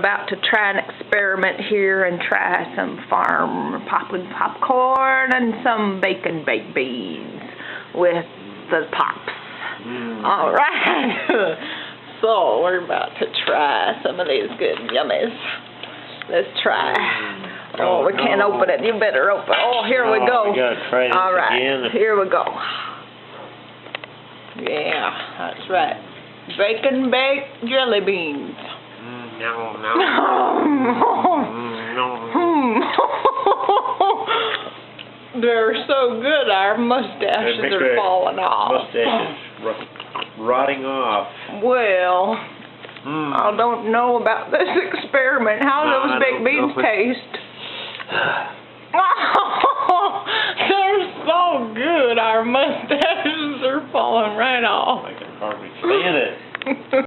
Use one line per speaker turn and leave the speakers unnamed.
about to try an experiment here and try some farm popcorn and some bacon baked beans with the pops. All right. So we're about to try some of these good yummies. Let's try. Oh, we can't open it. You better open it. Oh, here we go.
We gotta try this
all right,
again.
Here we go. Yeah, that's right. Bacon baked jelly beans.
No.
They're so good, our mustaches are falling off.
Mustaches rotting off.
Well, I don't know about this experiment. How do those baked beans taste? They're so good, our mustaches are falling right off.
I can hardly stand it.